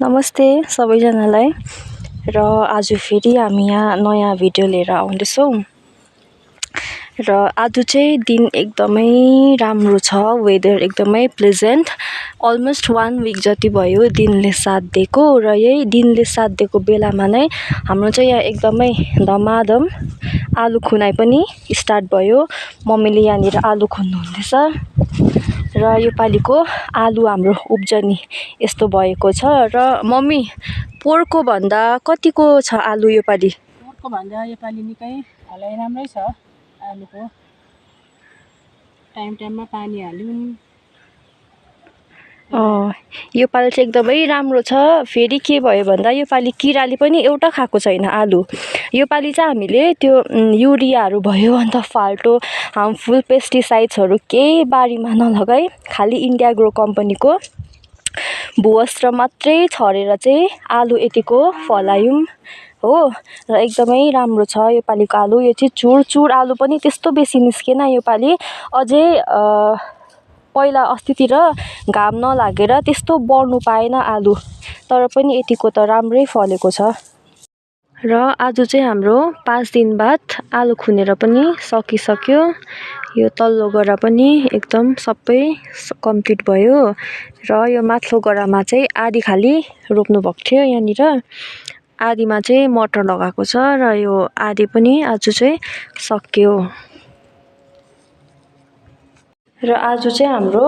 नमस्ते सबैजनालाई र आज फेरि हामी यहाँ नयाँ भिडियो लिएर आउँदैछौँ र आज चाहिँ दिन एकदमै राम्रो छ। वेदर एकदमै प्लेजेन्ट। अलमोस्ट 1 विक जति भयो दिनले साथ दिएको र यही दिनले साथ दिएको बेलामा नै हाम्रो चाहिँ यहाँ एकदमै धमाधम आलु खुनाइ पनि स्टार्ट भयो। मम्मीले यहाँनिर आलु खन्नु हुँदैछ र योपालिको आलु हाम्रो उब्जनी यस्तो भएको छ। र मम्मी पोहोरको भन्दा कतिको छ आलु योपालि? पोहोरको भन्दा योपालि निकै फलाइ राम्रै छ आलुको। टाइममा पानी हाल्यौँ। योपालि चाहिँ एकदमै राम्रो छ। फेरि के भयो भन्दा योपालि किराले पनि एउटा खाएको छैन आलु। योपालि चाहिँ हामीले त्यो युरियाहरू भयो अन्त फाल्टो हार्मफुल पेस्टिसाइड्सहरू केही बारीमा नलगाई खालि इन्डिया ग्रो कम्पनीको भुवस्त्र मात्रै छरेर चाहिँ आलु यतिको फलायौँ हो। र एकदमै राम्रो छ योपालिको आलु। यो चाहिँ चुर आलु पनि त्यस्तो बेसी निस्केन योपालि। अझै पहिला अस्तितिर घाम नलागेर त्यस्तो बढ्नु पाएन आलु, तर पनि यतिको त राम्रै फलेको छ। र आज चाहिँ हाम्रो 5 दिन बाद आलु खुनेर पनि सकिसक्यो। यो तल्लो गरा पनि एकदम सबै कम्प्लिट भयो र यो माथिल्लो गरामा चाहिँ आधी खाली रोप्नु भएको थियो यहाँनिर। आधीमा चाहिँ मटर लगाएको छ र यो आधी पनि आज चाहिँ सक्यो। र आज चाहिँ हाम्रो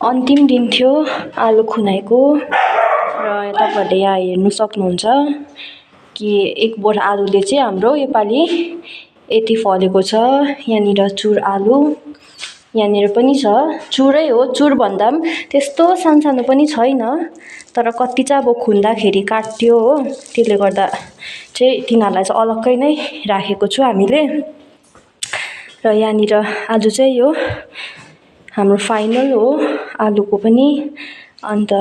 अन्तिम दिन थियो आलु खुनाइको र तपाईहरुले यहाँ हेर्नु सक्नुहुन्छ कि एक बोरा आलुले चाहिँ हाम्रो योपालि यति फलेको छ। यहाँनिर चुर आलु यहाँनिर पनि छ। चुरै हो, चुर भन्दा पनि त्यस्तो सानो पनि छैन, तर कति चाहिँ अब खुन्दाखेरि काट्यो हो, त्यसले गर्दा चाहिँ तिनीहरूलाई चाहिँ अलग्गै नै राखेको छु हामीले। र यहाँनिर आज चाहिँ यो हाम्रो फाइनल हो आलुको पनि। अन्त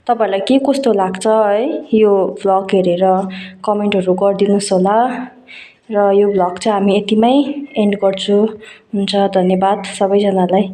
तपाईहरुलाई के कस्तो लाग्छ है यो भ्लग हेरेर कमेन्टहरू गरिदिनुस् होला। र यो भ्लग चाहिँ हामी यतिमै एन्ड गर्छु। हुन्छ, धन्यवाद सबैजनालाई।